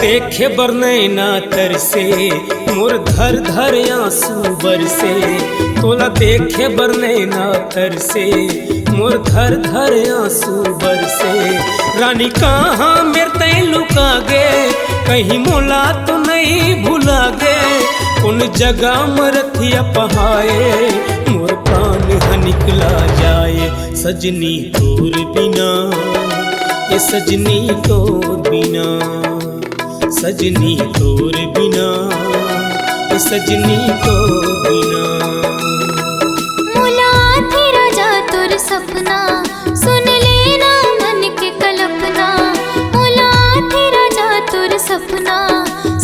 देखे बरनैना तरसे मोर धर धर आंसू बरसे। तोला देखे बरनैना तरसे मोर धर धर आंसू बरसे। रानी कहाँ मेरे तय लुका गे, कहीं मोला तो नहीं भुला गे। उन जगह मरथिया पहाए मोर प्राण ह निकला जाए। सजनी तोर बिना ये सजनी तोर बिना, सजनी तोर बिना ये सजनी तोर बिना। मोला थी राजा तोर सपना, सुन लेना मन के कल्पना। मोला थी राजा तोर सपना,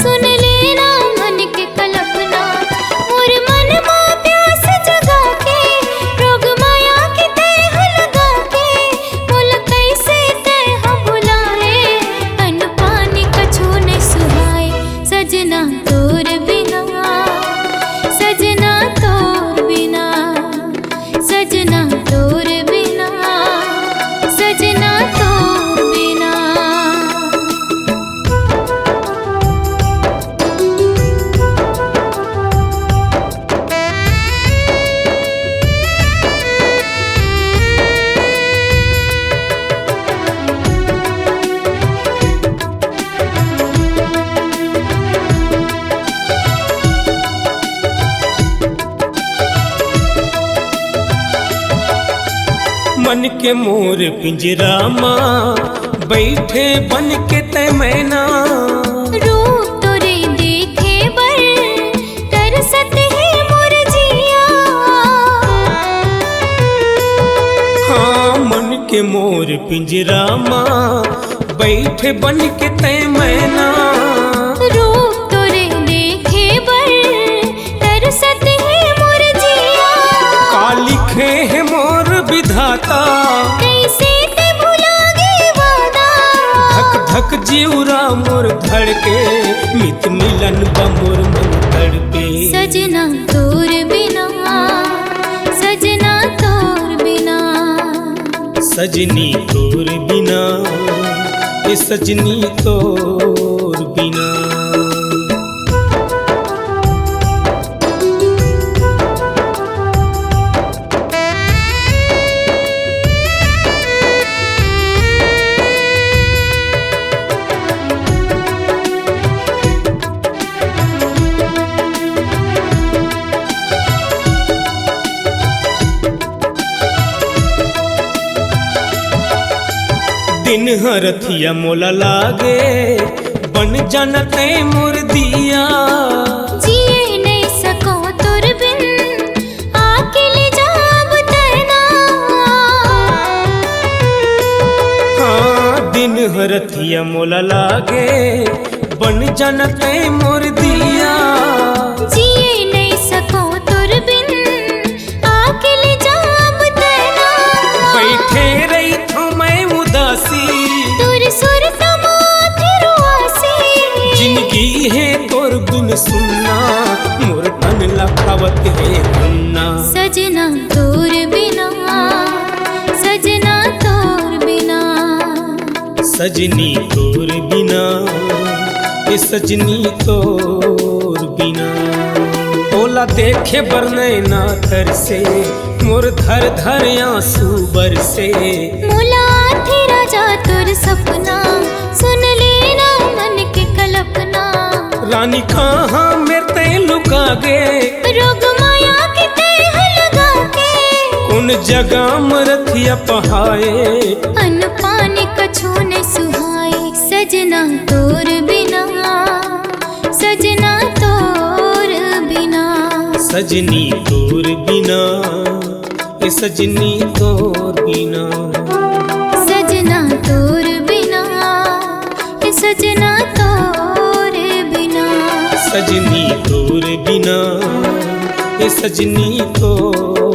सुन लेना मन के कल्पना। मोर मन मां प्यास जगा के, रोग माया के तह लगा के। मोल कैसे तह बुलाए, अन पानी कछु न सुहाए। सजना तोर बिना, सजना तोर बिना, सजना तोर बिना, सजना तोर बिना। मन के मोर पिंजरा माँ बैठे बन के तय मैना। रूप तोरे देखे बर तरसत है मोर जिया। हाँ मन के मोर पिंजरा माँ बैठे बन के तय मैना। रूप तोरे देखे बर तरसत है मोर जिया। का लिखे है मोर विधाता, कैसे ते भुला गे वादा। धक धक जीवरा मोर धड़के, मित मिलन बा मोर मन तड़पे। सजना तोर बिना, सजना तोर बिना, सजनी तोर बिना ये सजनी तोर बिना। दिन हरथिया मोला लागे, बन जानते मोर दिया। जिए नहीं सको तोर बिन, आके ले जाब तना। हाँ दिन हरथिया मोला लागे, बन जानते मोर दिया। जिए नहीं सको तोर बिन, आके ले जाब तना। बैठे रही थो मैं उदासी, तोर सुर तमा फिर आसी। जिंदगी है तोर बिन सुनना, मोर तन लखावत है अन्ना। सजना तोर बिना, सजना तोर बिना, सजनी तोर बिना ये सजनी तोर बिना। ओला देखे बरनैना तरसे मोर धर धर आंसू बरसे। मोला थी राजा तोर सपना, सुन लेना मन के कल्पना। रानी कहाँ मेरे तय लुका गे, रोग माया के तह लगा के। उन जगह मरथिया पहाए अन पानी कछु न सुहाए। सजना तोर बिना, सजना तोर बिना, सजनी तोर बिना ये सजनी तोर बिना। सजना तोर बिना, ये सजना तोर बिना, सजनी तोर बिना ये सजनी तोर